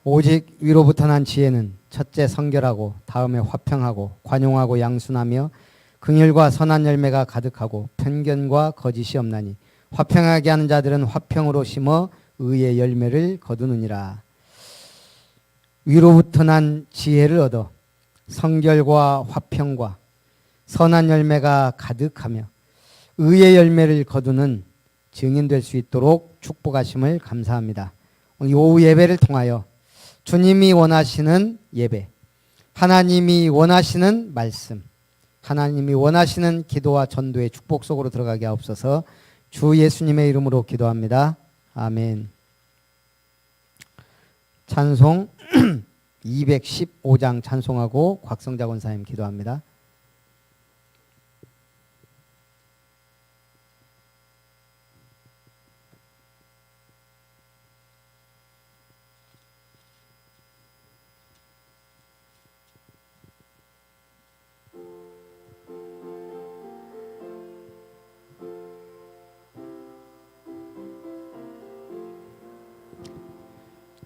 오직 위로부터 난 지혜는 첫째 성결하고 다음에 화평하고 관용하고 양순하며 긍휼과 선한 열매가 가득하고 편견과 거짓이 없나니 화평하게 하는 자들은 화평으로 심어 의의 열매를 거두느니라. 위로부터 난 지혜를 얻어 성결과 화평과 선한 열매가 가득하며 의의 열매를 거두는 증인될 수 있도록 축복하심을 감사합니다. 오늘 오후 예배를 통하여 주님이 원하시는 예배, 하나님이 원하시는 말씀, 하나님이 원하시는 기도와 전도의 축복 속으로 들어가게 하옵소서. 주 예수님의 이름으로 기도합니다. 아멘. 찬송 215장 찬송하고 곽성자 권사님 기도합니다.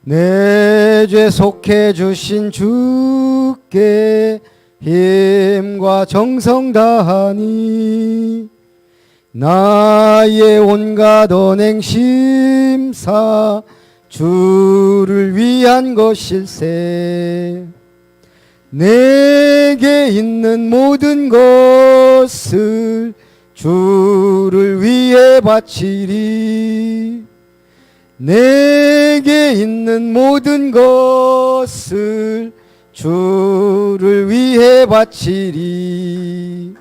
내 죄 속해 주신 주께 힘과 정성 다하니 나의 온갖 언행 심사 주를 위한 것일세. 내게 있는 모든 것을 주를 위해 바치리. 내게 있는 모든 것을 주를 위해 바치리.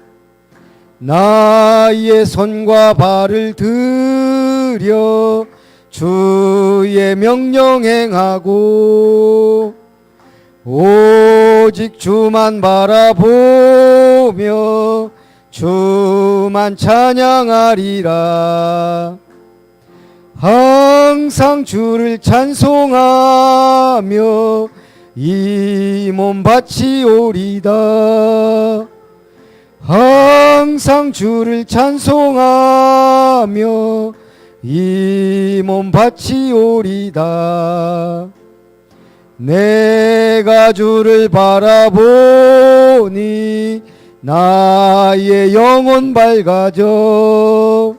나의 손과 발을 들여 주의 명령 행하고 오직 주만 바라보며 주만 찬양하리라. 항상 주를 찬송하며 이 몸 바치오리다. 항상 주를 찬송하며 이 몸 바치오리다. 내가 주를 바라보니 나의 영혼 밝아져.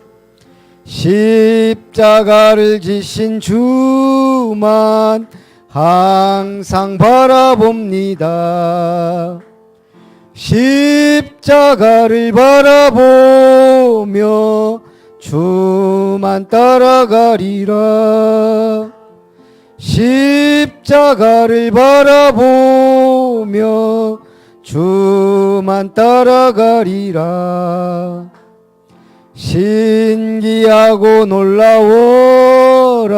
십자가를 지신 주만 항상 바라봅니다. 십자가를 바라보며 주만 따라가리라. 십자가를 바라보며 주만 따라가리라. 신기하고 놀라워라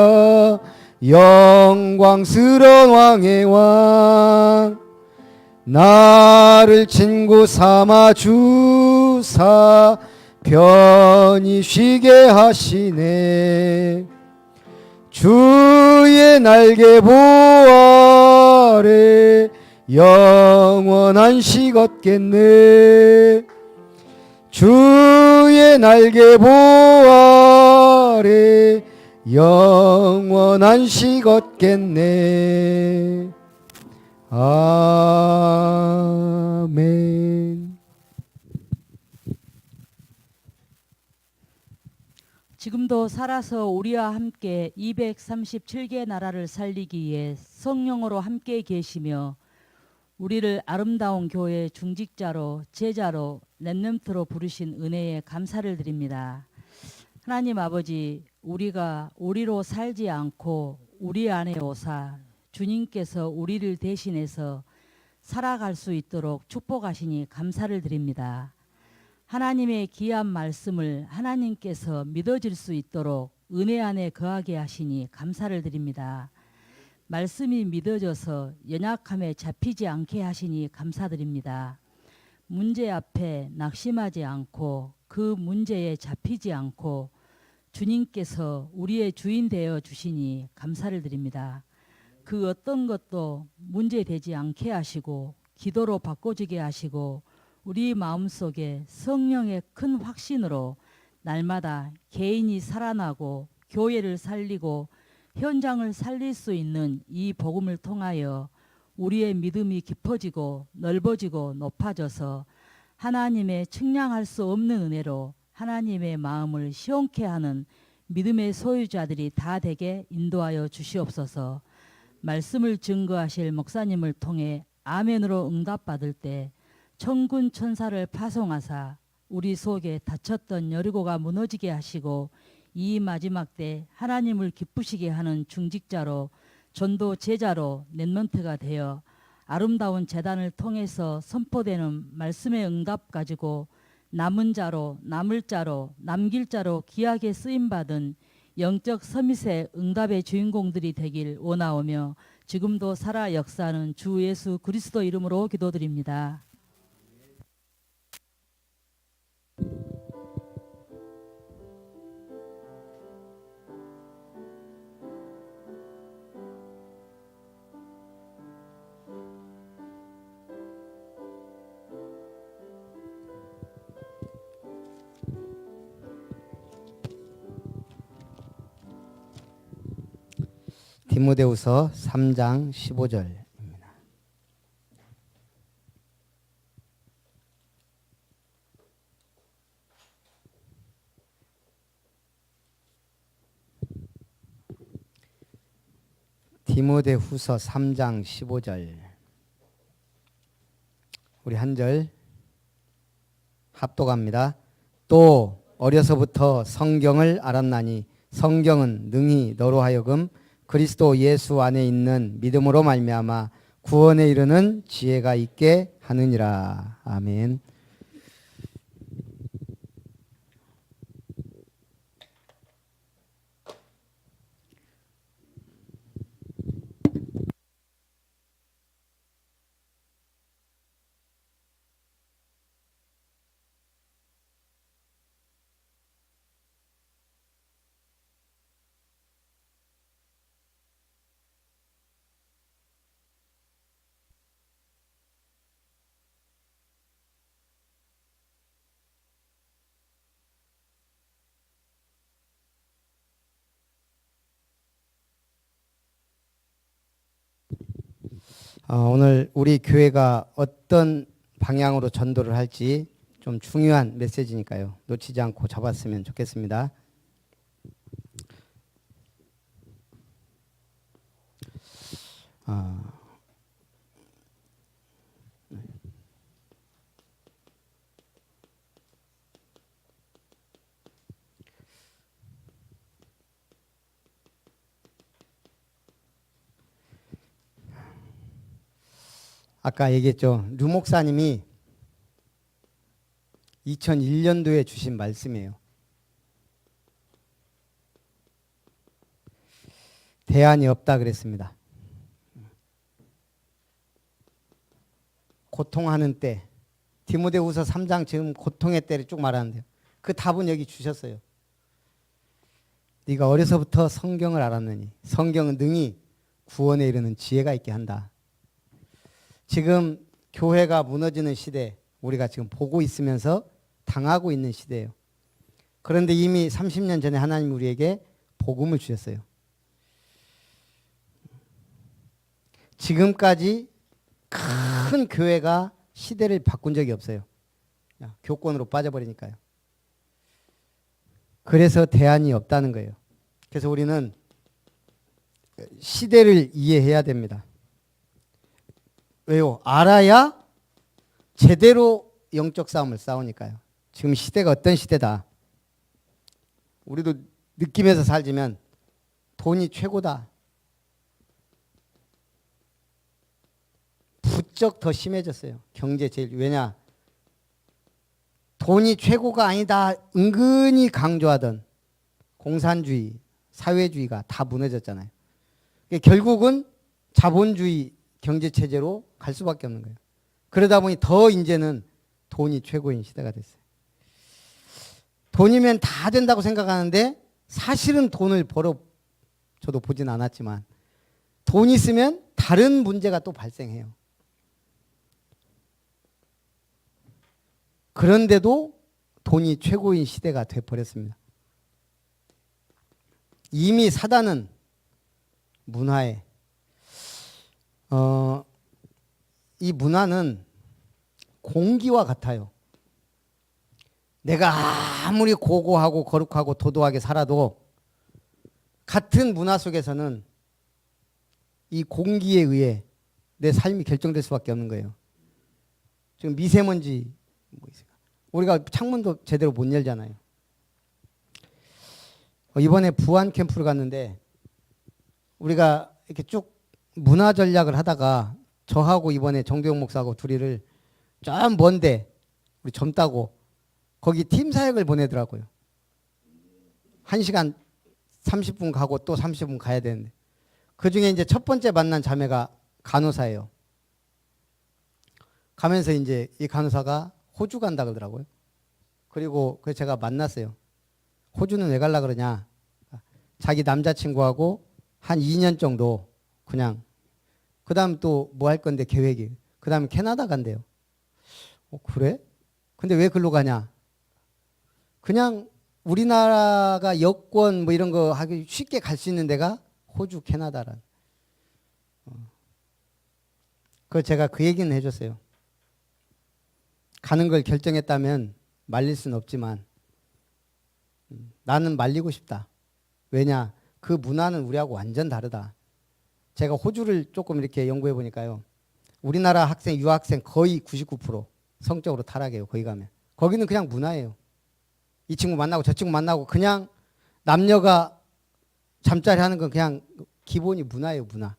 영광스러운 왕의 왕. 나를 친구 삼아 주사 편히 쉬게 하시네. 주의 날개 보호 아래 영원한 식 얻겠네. 주의 날개 보호 아래 영원한 식 얻겠네. 아멘. 지금도 살아서 우리와 함께 237개 나라를 살리기 위해 성령으로 함께 계시며 우리를 아름다운 교회의 중직자로 제자로 렘넌트로 부르신 은혜에 감사를 드립니다. 하나님 아버지, 우리가 우리로 살지 않고 우리 안에 오사 주님께서 우리를 대신해서 살아갈 수 있도록 축복하시니 감사를 드립니다. 하나님의 귀한 말씀을 하나님께서 믿어질 수 있도록 은혜 안에 거하게 하시니 감사를 드립니다. 말씀이 믿어져서 연약함에 잡히지 않게 하시니 감사드립니다. 문제 앞에 낙심하지 않고 그 문제에 잡히지 않고 주님께서 우리의 주인 되어 주시니 감사를 드립니다. 그 어떤 것도 문제되지 않게 하시고 기도로 바꿔주게 하시고 우리 마음속에 성령의 큰 확신으로 날마다 개인이 살아나고 교회를 살리고 현장을 살릴 수 있는 이 복음을 통하여 우리의 믿음이 깊어지고 넓어지고 높아져서 하나님의 측량할 수 없는 은혜로 하나님의 마음을 시원케 하는 믿음의 소유자들이 다 되게 인도하여 주시옵소서. 말씀을 증거하실 목사님을 통해 아멘으로 응답받을 때 천군 천사를 파송하사 우리 속에 닫혔던 여리고가 무너지게 하시고 이 마지막 때 하나님을 기쁘시게 하는 중직자로 전도 제자로 넷먼트가 되어 아름다운 제단을 통해서 선포되는 말씀의 응답 가지고 남은 자로 남을 자로 남길 자로 귀하게 쓰임받은 영적 서밋의 응답의 주인공들이 되길 원하오며 지금도 살아 역사하는 주 예수 그리스도 이름으로 기도드립니다. 디모데후서 3장 15절입니다. 디모데후서 3장 15절. 우리 한 절 합독합니다. 또 어려서부터 성경을 알았나니 성경은 능히 너로 하여금 그리스도 예수 안에 있는 믿음으로 말미암아 구원에 이르는 지혜가 있게 하느니라. 아멘. 오늘 우리 교회가 어떤 방향으로 전도를 할지 좀 중요한 메시지니까요. 놓치지 않고 잡았으면 좋겠습니다. 아까 얘기했죠. 류 목사님이 2001년도에 주신 말씀이에요. 대안이 없다 그랬습니다. 고통하는 때, 디모데후서 3장 지금 고통의 때를 쭉 말하는데요. 그 답은 여기 주셨어요. 네가 어려서부터 성경을 알았느니 성경은 능히 구원에 이르는 지혜가 있게 한다. 지금 교회가 무너지는 시대, 우리가 지금 보고 있으면서 당하고 있는 시대예요. 그런데 이미 30년 전에 하나님 우리에게 복음을 주셨어요. 지금까지 큰 교회가 시대를 바꾼 적이 없어요. 교권으로 빠져버리니까요. 그래서 대안이 없다는 거예요. 그래서 우리는 시대를 이해해야 됩니다. 왜요? 알아야 제대로 영적 싸움을 싸우니까요. 지금 시대가 어떤 시대다. 우리도 느끼면서 살지만 돈이 최고다. 부쩍 더 심해졌어요. 경제 제일. 왜냐? 돈이 최고가 아니다. 은근히 강조하던 공산주의, 사회주의가 다 무너졌잖아요. 결국은 자본주의 경제체제로 갈 수밖에 없는 거예요. 그러다 보니 더 이제는 돈이 최고인 시대가 됐어요. 돈이면 다 된다고 생각하는데 사실은 돈을 벌어 저도 보진 않았지만 돈 있으면 다른 문제가 또 발생해요. 그런데도 돈이 최고인 시대가 돼버렸습니다. 이미 사단은 문화에 이 문화는 공기와 같아요. 내가 아무리 고고하고 거룩하고 도도하게 살아도 같은 문화 속에서는 이 공기에 의해 내 삶이 결정될 수밖에 없는 거예요. 지금 미세먼지 뭐 있을까? 우리가 창문도 제대로 못 열잖아요. 이번에 부안 캠프를 갔는데 우리가 이렇게 쭉 문화 전략을 하다가 저하고 이번에 정도영 목사하고 둘이를 좀 먼데 우리 젊다고 거기 팀 사역을 보내더라고요. 1시간 30분 가고 또 30분 가야 되는데 그중에 이제 첫 번째 만난 자매가 간호사예요. 가면서 이제 이 간호사가 호주 간다 그러더라고요. 그리고 그 제가 만났어요. 호주는 왜 갈라 그러냐? 자기 남자친구하고 한 2년 정도 그냥 그다음 또 뭐 할 건데 계획이. 그다음에 캐나다 간대요. 그래? 근데 왜 글로 가냐? 그냥 우리나라가 여권 뭐 이런 거 하기 쉽게 갈 수 있는 데가 호주, 캐나다란. 그걸 제가 그 얘기는 해줬어요. 가는 걸 결정했다면 말릴 수는 없지만 나는 말리고 싶다. 왜냐? 그 문화는 우리하고 완전 다르다. 제가 호주를 조금 이렇게 연구해 보니까요. 우리나라 학생, 유학생 거의 99% 성적으로 타락해요. 거기 가면. 거기는 그냥 문화예요. 이 친구 만나고 저 친구 만나고 그냥 남녀가 잠자리 하는 건 그냥 기본이 문화예요. 문화.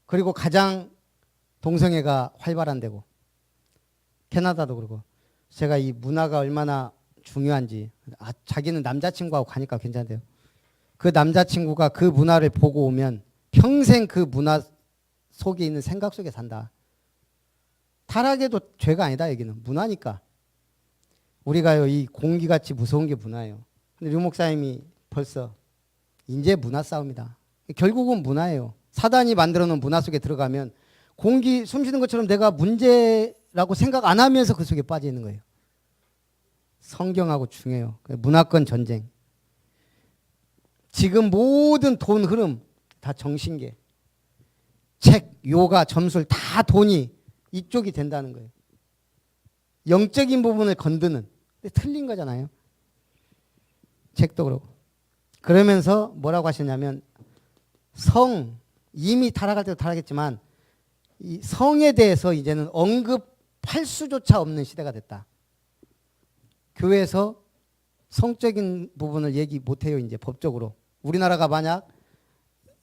그리고 가장 동성애가 활발한 데고 캐나다도 그러고 제가 이 문화가 얼마나 중요한지 자기는 남자친구하고 가니까 괜찮대요. 그 남자친구가 그 문화를 보고 오면 평생 그 문화 속에 있는 생각 속에 산다. 타락해도 죄가 아니다. 여기는 문화니까. 우리가요 이 공기같이 무서운 게 문화예요. 근데 류 목사님이 벌써 이제 문화 싸움이다. 결국은 문화예요. 사단이 만들어 놓은 문화 속에 들어가면 공기 숨쉬는 것처럼 내가 문제라고 생각 안 하면서 그 속에 빠져 있는 거예요. 성경하고 중요해요. 문화권 전쟁. 지금 모든 돈 흐름 다 정신계. 책, 요가, 점술 다 돈이 이쪽이 된다는 거예요. 영적인 부분을 건드는. 근데 틀린 거잖아요. 책도 그렇고. 그러면서 뭐라고 하셨냐면 이미 타락할 때도 타락했지만 이 성에 대해서 이제는 언급할 수조차 없는 시대가 됐다. 교회에서 성적인 부분을 얘기 못해요. 이제 법적으로. 우리나라가 만약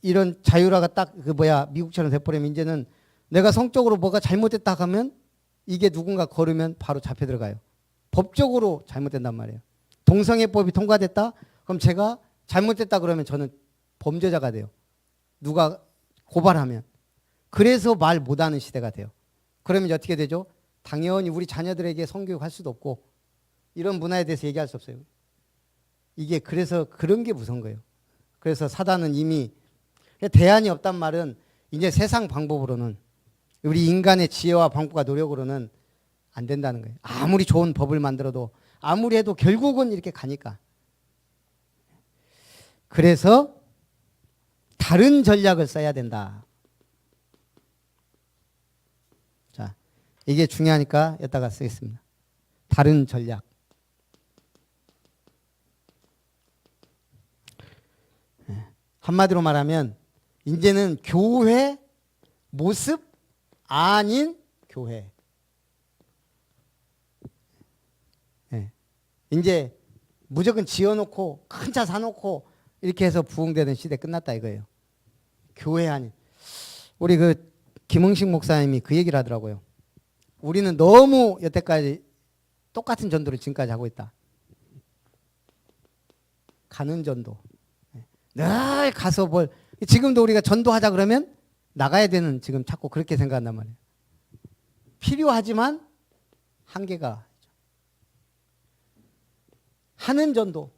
이런 자유라가 딱 미국처럼 돼버리면 이제는 내가 성적으로 뭐가 잘못됐다 하면 이게 누군가 걸으면 바로 잡혀 들어가요. 법적으로 잘못된단 말이에요. 동성애법이 통과됐다? 그럼 제가 잘못됐다 그러면 저는 범죄자가 돼요. 누가 고발하면. 그래서 말 못하는 시대가 돼요. 그러면 어떻게 되죠? 당연히 우리 자녀들에게 성교육할 수도 없고 이런 문화에 대해서 얘기할 수 없어요. 이게 그래서 그런 게 무서운 거예요. 그래서 사단은 이미 대안이 없단 말은 이제 세상 방법으로는 우리 인간의 지혜와 방법과 노력으로는 안 된다는 거예요. 아무리 좋은 법을 만들어도 아무리 해도 결국은 이렇게 가니까. 그래서 다른 전략을 써야 된다. 자, 이게 중요하니까 여기다가 쓰겠습니다. 다른 전략. 한마디로 말하면 이제는 교회 모습 아닌 교회. 네. 이제 무조건 지어놓고 큰 차 사놓고 이렇게 해서 부흥되는 시대 끝났다 이거예요. 교회 아닌. 우리 그 김흥식 목사님이 그 얘기를 하더라고요. 우리는 너무 여태까지 똑같은 전도를 지금까지 하고 있다. 가는 전도. 늘 가서 지금도 우리가 전도하자 그러면 나가야 되는 지금 자꾸 그렇게 생각한단 말이에요. 필요하지만 한계가. 하는 전도.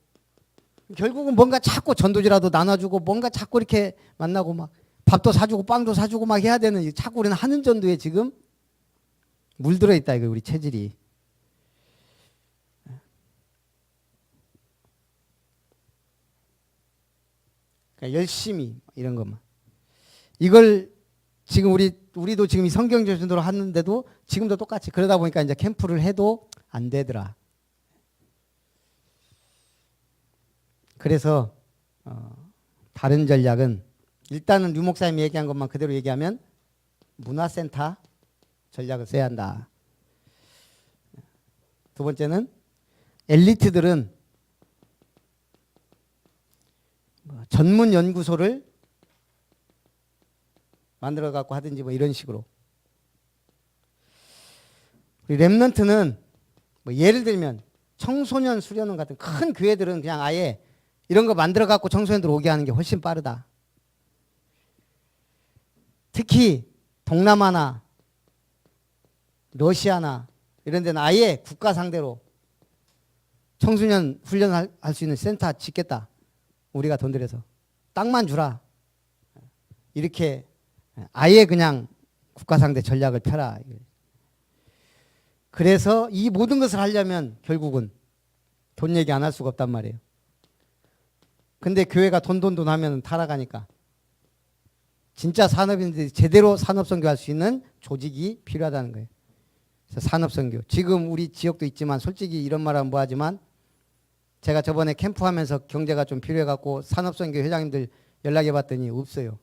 결국은 뭔가 자꾸 전도지라도 나눠주고 뭔가 자꾸 이렇게 만나고 막 밥도 사주고 빵도 사주고 막 해야 되는 자꾸 우리는 하는 전도에 지금 물들어 있다 이거 우리 체질이. 그러니까 열심히 이런 것만. 이걸 지금 우리도 지금 이 성경 전도를 하는데도 지금도 똑같이 그러다 보니까 이제 캠프를 해도 안 되더라. 그래서 다른 전략은 일단은 류 목사님이 얘기한 것만 그대로 얘기하면 문화센터 전략을 써야 한다. 두 번째는 엘리트들은 전문 연구소를 만들어 갖고 하든지 뭐 이런 식으로. 우리 렘넌트는 뭐 예를 들면 청소년 수련원 같은 큰 교회들은 그냥 아예 이런 거 만들어 갖고 청소년들 오게 하는 게 훨씬 빠르다. 특히 동남아나 러시아나 이런 데는 아예 국가 상대로 청소년 훈련할 수 있는 센터 짓겠다. 우리가 돈 들여서 땅만 주라. 이렇게 아예 그냥 국가 상대 전략을 펴라. 그래서 이 모든 것을 하려면 결국은 돈 얘기 안 할 수가 없단 말이에요. 근데 교회가 돈 하면 타락하니까 진짜 산업인들이 제대로 산업선교할 수 있는 조직이 필요하다는 거예요. 그래서 산업선교. 지금 우리 지역도 있지만 솔직히 이런 말하면 뭐하지만 제가 저번에 캠프하면서 경제가 좀 필요해갖고 산업선교 회장님들 연락해봤더니 없어요.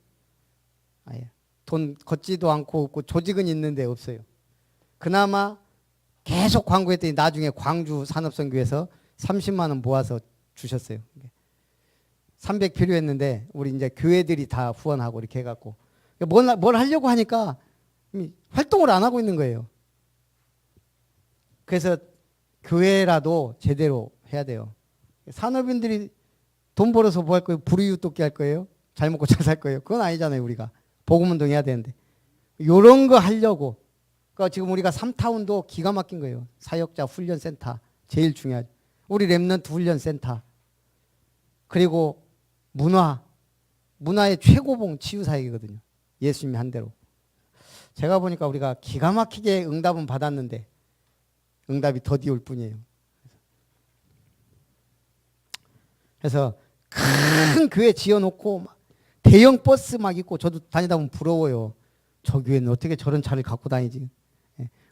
아예 돈 걷지도 않고 없고 조직은 있는데 없어요. 그나마 계속 광고했더니 나중에 광주 산업선교에서 30만 원 모아서 주셨어요. 300 필요했는데 우리 이제 교회들이 다 후원하고 이렇게 해갖고 뭘 하려고 하니까 활동을 안 하고 있는 거예요. 그래서 교회라도 제대로 해야 돼요. 산업인들이 돈 벌어서 뭐 할 거예요? 불우이웃돕기 할 거예요? 잘 먹고 잘 살 거예요? 그건 아니잖아요. 우리가 복음운동 해야 되는데 요런 거 하려고. 그러니까 지금 우리가 3타운도 기가 막힌 거예요. 사역자 훈련센터 제일 중요하죠. 우리 렘넌트 훈련센터 그리고 문화의 최고봉 치유사역이거든요. 예수님이 한 대로. 제가 보니까 우리가 기가 막히게 응답은 받았는데 응답이 더디 올 뿐이에요. 그래서 큰 교회 지어놓고 막 대형 버스 막 있고 저도 다니다 보면 부러워요. 저 교회는 어떻게 저런 차를 갖고 다니지?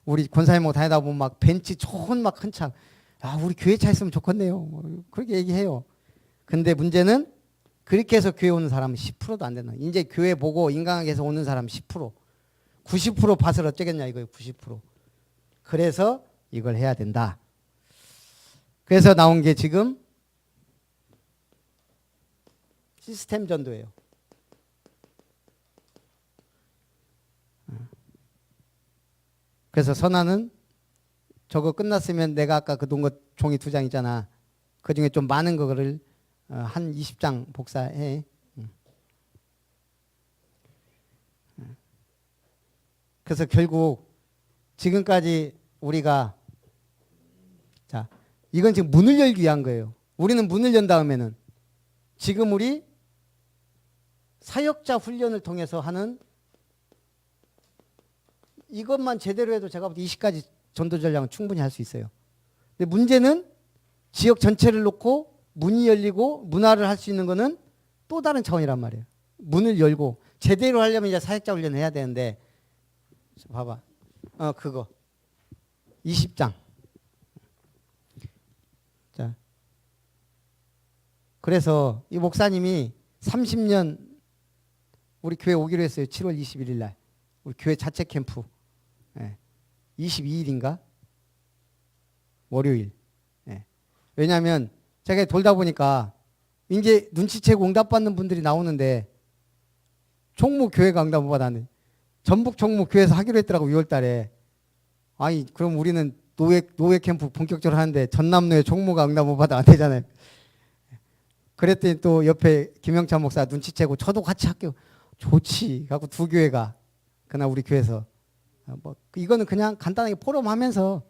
우리 권사님하고 다니다 보면 막 벤츠 좋은 막 큰 차. 아, 우리 교회 차 있으면 좋겠네요. 그렇게 얘기해요. 근데 문제는 그렇게 해서 교회 오는 사람은 10%도 안 된다. 이제 교회 보고 인간에게서 오는 사람 10%. 90% 밭을 어쩌겠냐 이거예요. 90%. 그래서 이걸 해야 된다. 그래서 나온 게 지금 시스템 전도예요. 그래서 선아는 저거 끝났으면 내가 아까 그 동거 종이 2장 있잖아. 그 중에 좀 많은 거를 한 20장 복사해. 그래서 결국 지금까지 우리가 자 이건 지금 문을 열기 위한 거예요. 우리는 문을 연 다음에는 지금 우리 사역자 훈련을 통해서 하는 이것만 제대로 해도 제가 볼 때 20가지 전도 전략은 충분히 할 수 있어요. 근데 문제는 지역 전체를 놓고 문이 열리고 문화를 할 수 있는 거는 또 다른 차원이란 말이에요. 문을 열고 제대로 하려면 이제 사역자 훈련을 해야 되는데 봐봐. 그거 20장. 자, 그래서 이 목사님이 30년 우리 교회 오기로 했어요. 7월 21일 날 우리 교회 자체 캠프 22일인가 월요일. 왜냐하면 제가 돌다 보니까 이제 눈치채고 응답받는 분들이 나오는데 총무 교회가 응답 못 받았네. 전북 총무 교회에서 하기로 했더라고 6월 달에. 아니 그럼 우리는 노예 캠프 본격적으로 하는데 전남노예 총무가 응답 못 받아 안 되잖아요. 그랬더니 또 옆에 김영찬 목사 눈치채고 저도 같이 할게요. 좋지. 갖고 두 교회가 그날 우리 교회에서 뭐 이거는 그냥 간단하게 포럼하면서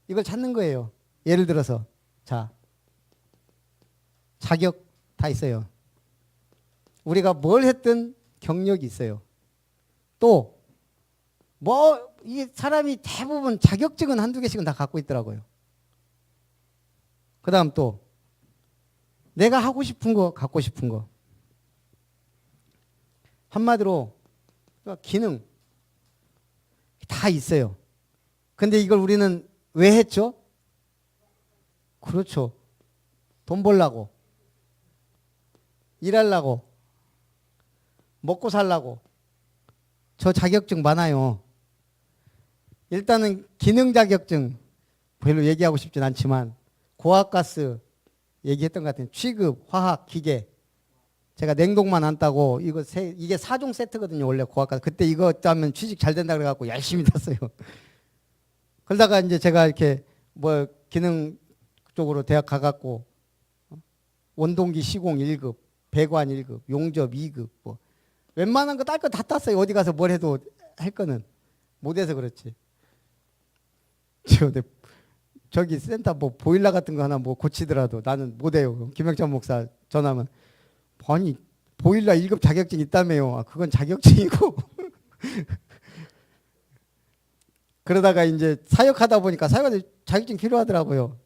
이걸 찾는 거예요. 예를 들어서 자 자격 다 있어요. 우리가 뭘 했든 경력이 있어요. 또 뭐 이 사람이 대부분 자격증은 한두 개씩은 다 갖고 있더라고요. 그 다음 또 내가 하고 싶은 거 갖고 싶은 거 한마디로 기능 다 있어요. 근데 이걸 우리는 왜 했죠? 그렇죠. 돈 벌라고, 일하려고, 먹고 살라고. 저 자격증 많아요. 일단은 기능 자격증 별로 얘기하고 싶진 않지만 고압가스 얘기했던 것 같아요. 취급, 화학, 기계. 제가 냉동만 안 따고 이게 4종 세트거든요. 원래 고압가스. 그때 이거 따면 취직 잘 된다 그래갖고 열심히 땄어요. 그러다가 이제 제가 이렇게 뭐 기능 쪽으로 대학 가갖고 원동기 시공 1급, 배관 1급, 용접 2급 뭐 웬만한 거 딸 거 다 땄어요. 어디 가서 뭘 해도 할 거는 못해서 그렇지. 저기 센터 뭐 보일러 같은 거 하나 뭐 고치더라도 나는 못해요. 김영찬 목사 전화하면 아니 보일러 1급 자격증 있다며요. 아, 그건 자격증이고 그러다가 이제 사역하다 보니까 사역할 때 자격증 필요하더라고요.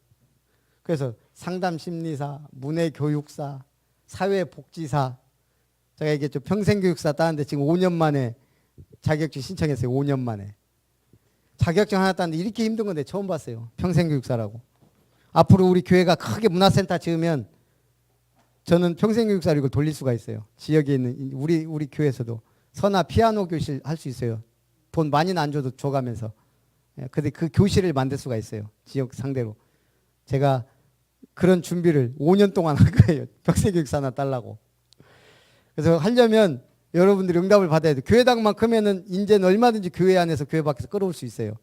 그래서 상담심리사, 문해교육사, 사회복지사 제가 얘기했죠. 평생교육사 따는데 지금 5년 만에 자격증 신청했어요. 5년 만에. 자격증 하나 따는데 이렇게 힘든 건데 처음 봤어요. 평생교육사라고. 앞으로 우리 교회가 크게 문화센터 지으면 저는 평생교육사로 이걸 돌릴 수가 있어요. 지역에 있는 우리 교회에서도 선화 피아노 교실 할 수 있어요. 돈 많이는 안 줘도 줘가면서. 근데 그 교실을 만들 수가 있어요. 지역 상대로. 제가 그런 준비를 5년 동안 한 거예요. 평생교육사 하나 달라고. 그래서 하려면 여러분들이 응답을 받아야 돼요. 교회당만큼에는 이제는 얼마든지 교회 안에서 교회 밖에서 끌어올 수 있어요.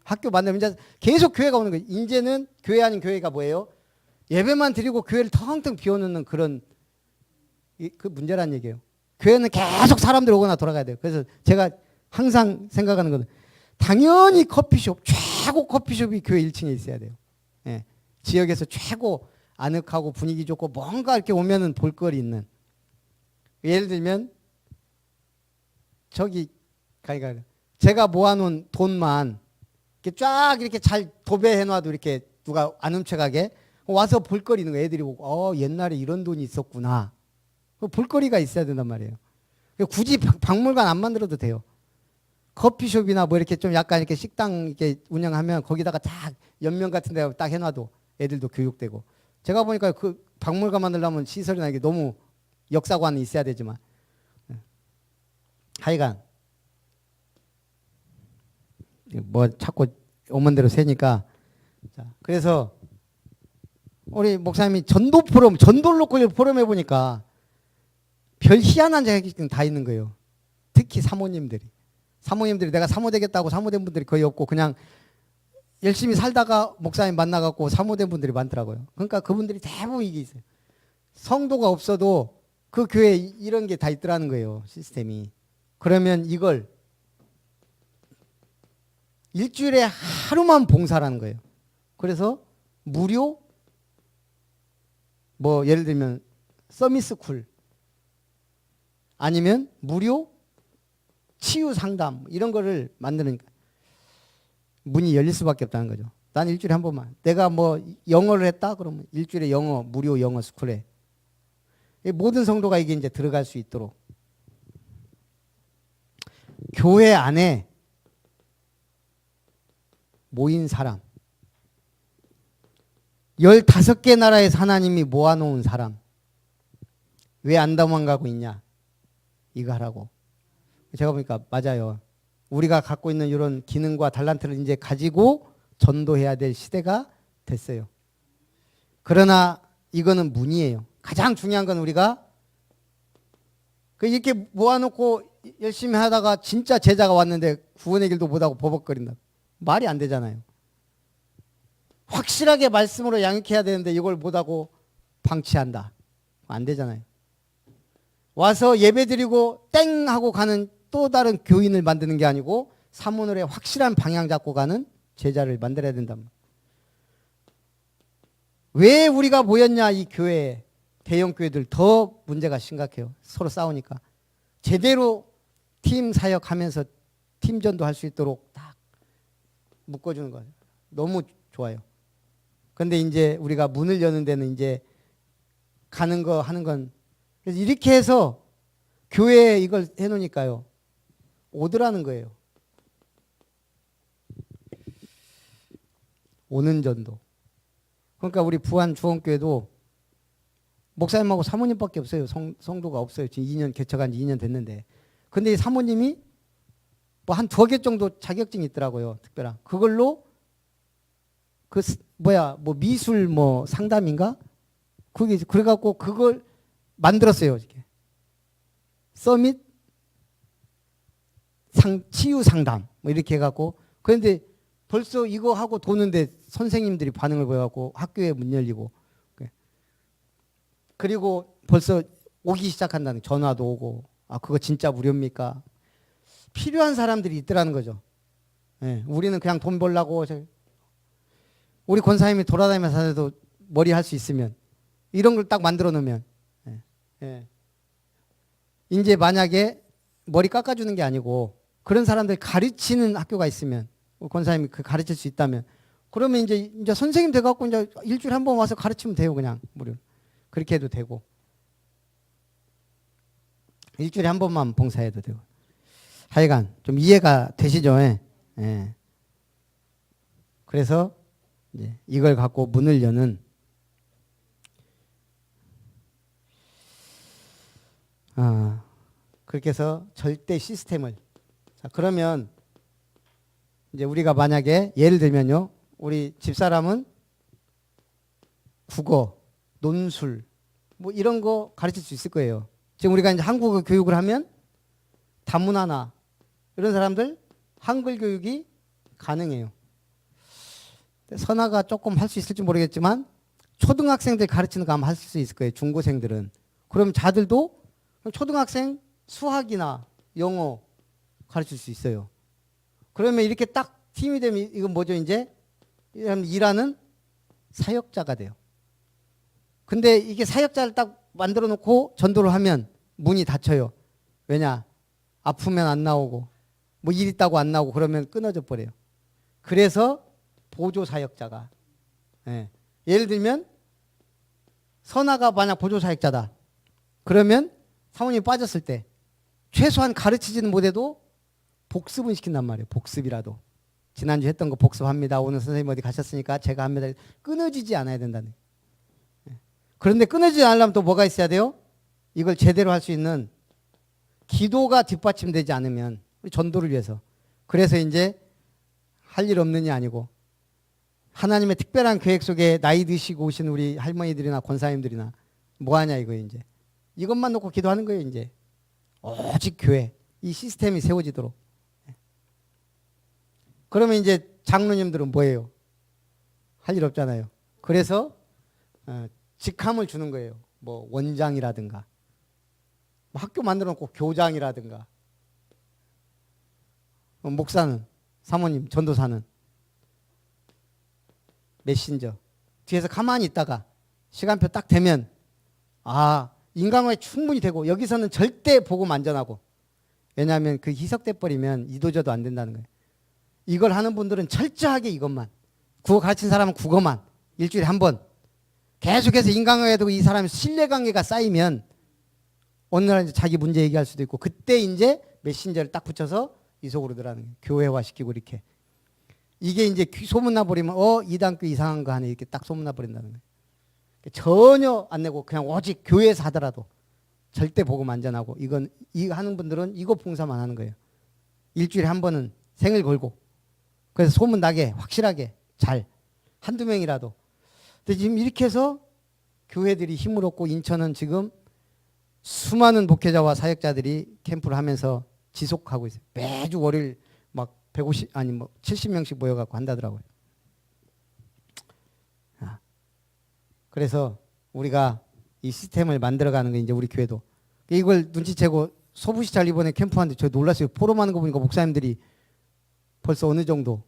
학교 만나면 이제 계속 교회가 오는 거예요. 이제는 교회 아닌 교회가 뭐예요? 예배만 드리고 교회를 텅텅 비워놓는 그런 그 문제란 얘기예요. 교회는 계속 사람들 오거나 돌아가야 돼요. 그래서 제가 항상 생각하는 거는 당연히 커피숍, 최고 커피숍이 교회 1층에 있어야 돼요. 예. 지역에서 최고 아늑하고 분위기 좋고 뭔가 이렇게 오면은 볼거리 있는. 예를 들면 저기 제가 모아놓은 돈만 이렇게 쫙 이렇게 잘 도배해놔도 이렇게 누가 안 훔쳐가게 와서 볼거리 있는 거 애들이 보고 옛날에 이런 돈이 있었구나. 볼거리가 있어야 된단 말이에요. 굳이 박물관 안 만들어도 돼요. 커피숍이나 뭐 이렇게 좀 약간 이렇게 식당 이렇게 운영하면 거기다가 딱 연면 같은 데 딱 해놔도 애들도 교육되고. 제가 보니까 그 박물관 만들려면 시설이나 이게 너무 역사관이 있어야 되지만 하여간 뭐 자꾸 오만 대로 세니까 자, 그래서 우리 목사님이 전도 포럼 전도를 놓고 포럼 해보니까 별 희한한 자격증 다 있는 거예요. 특히 사모님들이 내가 사모 되겠다고 사모된 분들이 거의 없고 그냥 열심히 살다가 목사님 만나갖고 사모된 분들이 많더라고요. 그러니까 그분들이 대부분 이게 있어요. 성도가 없어도 그 교회에 이런 게 다 있더라는 거예요. 시스템이. 그러면 이걸 일주일에 하루만 봉사라는 거예요. 그래서 무료 뭐 예를 들면 서미스쿨 아니면 무료 치유 상담 이런 거를 만드는 문이 열릴 수밖에 없다는 거죠. 난 일주일에 한 번만. 내가 뭐 영어를 했다 그러면 일주일에 무료 영어 스쿨에 모든 성도가 이게 이제 들어갈 수 있도록 교회 안에 모인 사람 15개 나라에서 하나님이 모아놓은 사람 왜 안 도망가고 있냐 이거 하라고. 제가 보니까 맞아요. 우리가 갖고 있는 이런 기능과 달란트를 이제 가지고 전도해야 될 시대가 됐어요. 그러나 이거는 문이에요. 가장 중요한 건 우리가 이렇게 모아놓고 열심히 하다가 진짜 제자가 왔는데 구원의 길도 못하고 버벅거린다. 말이 안 되잖아요. 확실하게 말씀으로 양육해야 되는데 이걸 못하고 방치한다. 안 되잖아요. 와서 예배 드리고 땡 하고 가는 또 다른 교인을 만드는 게 아니고 사문을에 확실한 방향 잡고 가는 제자를 만들어야 된단 말이에요. 왜 우리가 모였냐 이 교회에. 대형 교회들 더 문제가 심각해요. 서로 싸우니까. 제대로 팀 사역하면서 팀전도 할 수 있도록 딱 묶어주는 거예요. 너무 좋아요. 근데 이제 우리가 문을 여는 데는 이제 가는 거 하는 건 그래서 이렇게 해서 교회에 이걸 해놓으니까요. 오더라는 거예요. 오는 전도. 그러니까 우리 부안 주원교회도 목사님하고 사모님밖에 없어요. 성도가 없어요. 지금 2년 개척한 지 2년 됐는데. 근데 이 사모님이 뭐 한 2개 정도 자격증이 있더라고요. 특별한. 그걸로 뭐 미술 뭐 상담인가? 그게 그래갖고 그걸 만들었어요. 이렇게. 서밋 치유 상담 뭐 이렇게 해갖고. 그런데 벌써 이거 하고 도는데 선생님들이 반응을 보여갖고 학교에 문 열리고. 그리고 벌써 오기 시작한다는 전화도 오고. 아, 그거 진짜 무료입니까? 필요한 사람들이 있더라는 거죠. 예, 우리는 그냥 돈 벌라고. 우리 권사님이 돌아다니면서 하도 머리 할 수 있으면 이런 걸 딱 만들어 놓으면 이제 만약에 머리 깎아주는 게 아니고 그런 사람들 가르치는 학교가 있으면 우리 권사님이 그 가르칠 수 있다면 그러면 이제 선생님 돼갖고 이제 일주일에 한 번 와서 가르치면 돼요. 그냥 무료. 그렇게 해도 되고 일주일에 한 번만 봉사해도 되고 하여간 좀 이해가 되시죠? 예. 그래서 이제 이걸 갖고 문을 여는 그렇게 해서 절대 시스템을 자, 그러면 이제 우리가 만약에 예를 들면요. 우리 집사람은 국어, 논술 뭐 이런 거 가르칠 수 있을 거예요. 지금 우리가 이제 한국어 교육을 하면 다문화나 이런 사람들 한글 교육이 가능해요. 선아가 조금 할 수 있을지 모르겠지만 초등학생들 가르치는 거 아마 할 수 있을 거예요. 중고생들은. 그럼 자들도 초등학생 수학이나 영어 가르칠 수 있어요. 그러면 이렇게 딱 팀이 되면 이건 뭐죠? 이제 일하는 사역자가 돼요. 근데 이게 사역자를 딱 만들어 놓고 전도를 하면 문이 닫혀요. 왜냐? 아프면 안 나오고 뭐 일 있다고 안 나오고 그러면 끊어져 버려요. 그래서 보조 사역자가 예를 들면 선아가 만약 보조 사역자다. 그러면 사모님이 빠졌을 때 최소한 가르치지는 못해도 복습은 시킨단 말이에요. 복습이라도. 지난주 했던 거 복습합니다. 오늘 선생님 어디 가셨으니까 제가 합니다. 끊어지지 않아야 된다는. 그런데 끊어지지 않으려면 또 뭐가 있어야 돼요? 이걸 제대로 할 수 있는 기도가 뒷받침되지 않으면 우리 전도를 위해서. 그래서 이제 할 일 없느냐 아니고 하나님의 특별한 계획 속에 나이 드시고 오신 우리 할머니들이나 권사님들이나 뭐하냐 이거 이제. 이것만 놓고 기도하는 거예요 이제. 오직 교회. 이 시스템이 세워지도록. 그러면 이제 장로님들은 뭐예요? 할 일 없잖아요. 그래서 직함을 주는 거예요. 뭐 원장이라든가 학교 만들어 놓고 교장이라든가 목사는 사모님 전도사는 메신저 뒤에서 가만히 있다가 시간표 딱 되면 인강화에 충분히 되고 여기서는 절대 복음 안전하고 왜냐하면 그 희석돼 버리면 이도저도 안 된다는 거예요. 이걸 하는 분들은 철저하게 이것만 국어 가르친 사람은 국어만 일주일에 한 번 계속해서 인강화에도 이 사람의 신뢰관계가 쌓이면 어느 날 이제 자기 문제 얘기할 수도 있고 그때 이제 메신저를 딱 붙여서 이 속으로 들어가는 거예요. 교회화시키고 이렇게. 이게 이제 소문나 버리면 이단교 이상한 거 하네 이렇게 딱 소문나 버린다는 거예요. 전혀 안 내고 그냥 오직 교회에서 하더라도 절대 복음 안전하고 이건 하는 분들은 이거 봉사만 하는 거예요. 일주일에 한 번은 생을 걸고 그래서 소문 나게 확실하게 잘 한두 명이라도. 근데 지금 이렇게 해서 교회들이 힘을 얻고 인천은 지금 수많은 목회자와 사역자들이 캠프를 하면서 지속하고 있어요. 매주 월요일 막 150 아니 뭐 70명씩 모여갖고 한다더라고요. 그래서 우리가 이 시스템을 만들어가는 게 이제 우리 교회도 이걸 눈치채고 소부시찰 이번에 캠프하는데 저 놀랐어요. 포럼하는 거 보니까 목사님들이 벌써 어느 정도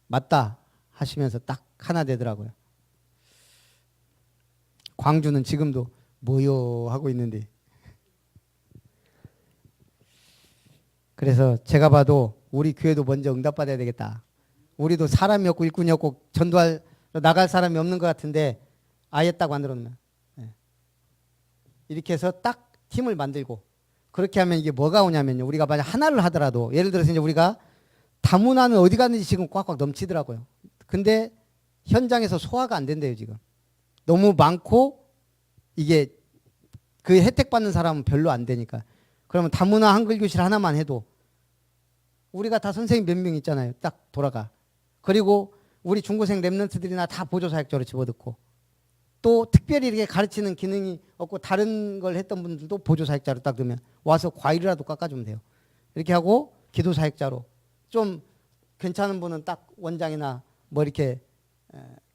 맞다 하시면서 딱 하나 되더라고요. 광주는 지금도 뭐요 하고 있는데 그래서 제가 봐도 우리 교회도 먼저 응답받아야 되겠다. 우리도 사람이 없고 일꾼이 없고 전도할 나갈 사람이 없는 것 같은데 아예 딱 만들어 놓으면 이렇게 해서 딱 팀을 만들고 그렇게 하면 이게 뭐가 오냐면요. 우리가 만약 하나를 하더라도 예를 들어서 이제 우리가 다문화는 어디 갔는지 지금 꽉꽉 넘치더라고요. 근데 현장에서 소화가 안 된대요, 지금. 너무 많고 이게 그 혜택 받는 사람은 별로 안 되니까. 그러면 다문화 한글 교실 하나만 해도 우리가 다 선생님 몇 명 있잖아요. 딱 돌아가. 그리고 우리 중고생 랩런트들이나 다 보조사역자로 집어넣고 또 특별히 이렇게 가르치는 기능이 없고 다른 걸 했던 분들도 보조사역자로 딱 넣으면 와서 과일이라도 깎아주면 돼요. 이렇게 하고 기도사역자로 좀 괜찮은 분은 딱 원장이나 뭐 이렇게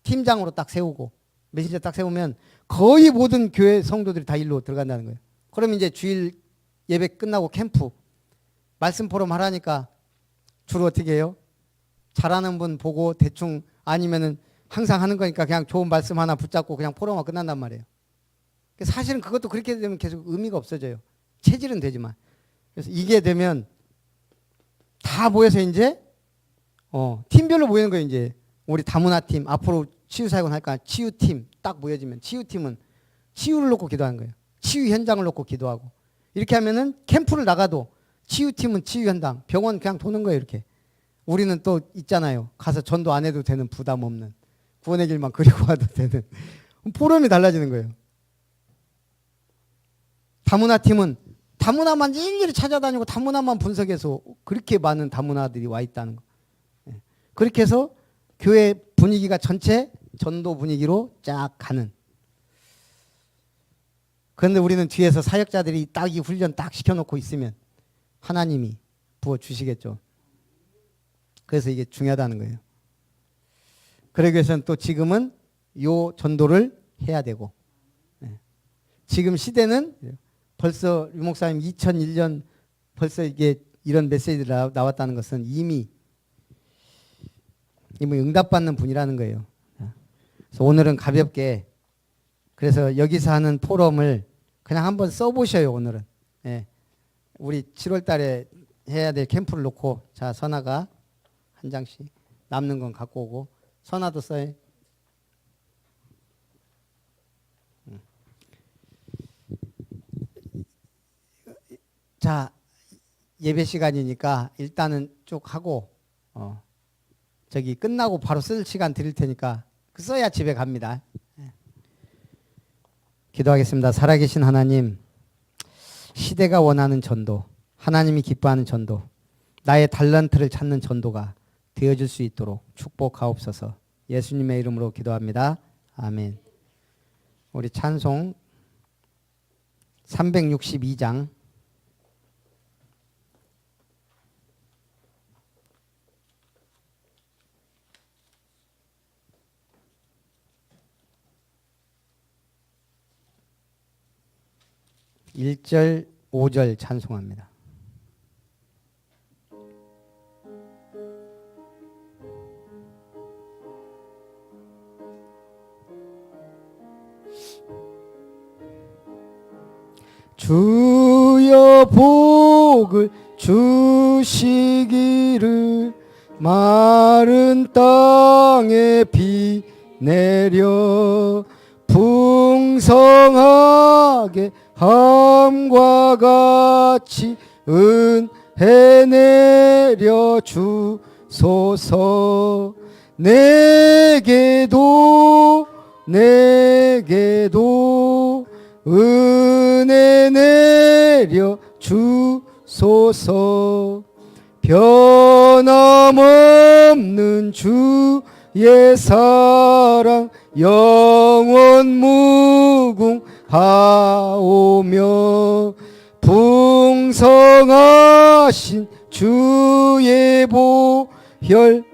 팀장으로 딱 세우고 메신저 딱 세우면 거의 모든 교회 성도들이 다 일로 들어간다는 거예요. 그럼 이제 주일 예배 끝나고 캠프 말씀 포럼 하라니까 주로 어떻게 해요? 잘하는 분 보고 대충 아니면은 항상 하는 거니까 그냥 좋은 말씀 하나 붙잡고 그냥 포럼하고 끝난단 말이에요. 사실은 그것도 그렇게 되면 계속 의미가 없어져요. 체질은 되지만. 그래서 이게 되면 다 모여서 이제 팀별로 모이는 거예요. 이제 우리 다문화 팀 앞으로 치유사역은 할까 치유팀 딱 모여지면 치유팀은 치유를 놓고 기도하는 거예요. 치유 현장을 놓고 기도하고 이렇게 하면은 캠프를 나가도 치유팀은 치유 현장 병원 그냥 도는 거예요. 이렇게 우리는 또 있잖아요. 가서 전도 안 해도 되는 부담 없는 구원의 길만 그리고 와도 되는 포럼이 달라지는 거예요. 다문화 팀은 다문화만 일일이 찾아다니고 다문화만 분석해서 그렇게 많은 다문화들이 와 있다는 거. 그렇게 해서 교회 분위기가 전체 전도 분위기로 쫙 가는. 그런데 우리는 뒤에서 사역자들이 딱 이 훈련 딱 시켜놓고 있으면 하나님이 부어주시겠죠. 그래서 이게 중요하다는 거예요. 그러기 위해서는 또 지금은 요 전도를 해야 되고 지금 시대는 벌써 유 목사님 2001년 벌써 이게 이런 메시지가 나왔다는 것은 이미 응답받는 분이라는 거예요. 그래서 오늘은 가볍게 그래서 여기서 하는 포럼을 그냥 한번 써보셔요. 오늘은. 우리 7월 달에 해야 될 캠프를 놓고 자 선아가 한 장씩 남는 건 갖고 오고 선아도 써요. 자 예배 시간이니까 일단은 쭉 하고 저기 끝나고 바로 쓸 시간 드릴 테니까 써야 집에 갑니다. 기도하겠습니다. 살아계신 하나님, 시대가 원하는 전도, 하나님이 기뻐하는 전도, 나의 달란트를 찾는 전도가 되어질 수 있도록 축복하옵소서. 예수님의 이름으로 기도합니다. 아멘. 우리 찬송 362장 일절 5절 찬송합니다. 주여 복을 주시기를 마른 땅에 비 내려 풍성하게 함과 같이 은혜 내려 주소서. 내게도 은혜 내려 주소서. 변함없는 주의 사랑 영원 무궁하오며 풍성하신 주의 보혈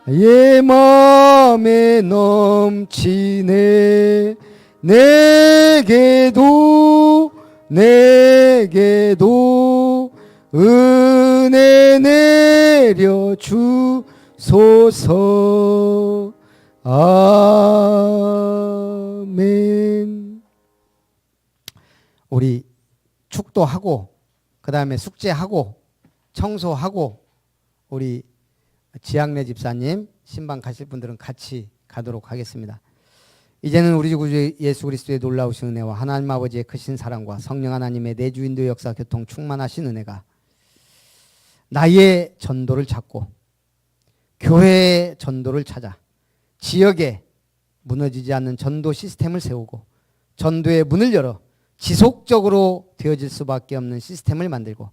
예 맘에 넘치네. 내게도 은혜 내려 주소서. 아멘. 우리 축도하고 그 다음에 숙제하고 청소하고 우리 지학래 집사님 신방 가실 분들은 같이 가도록 하겠습니다. 이제는 우리 주 구주 예수 그리스도의 놀라우신 은혜와 하나님 아버지의 크신 사랑과 성령 하나님의 내주인도 역사 교통 충만하신 은혜가 나의 전도를 찾고 교회의 전도를 찾아 지역에 무너지지 않는 전도 시스템을 세우고 전도의 문을 열어 지속적으로 되어질 수밖에 없는 시스템을 만들고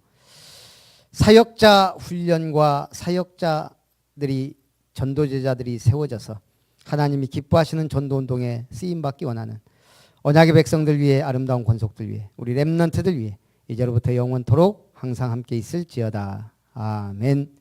사역자 훈련과 사역자들이 전도제자들이 세워져서 하나님이 기뻐하시는 전도운동에 쓰임받기 원하는 언약의 백성들 위해 아름다운 권속들 위해 우리 렘넌트들 위해 이제로부터 영원토록 항상 함께 있을지어다. 아멘.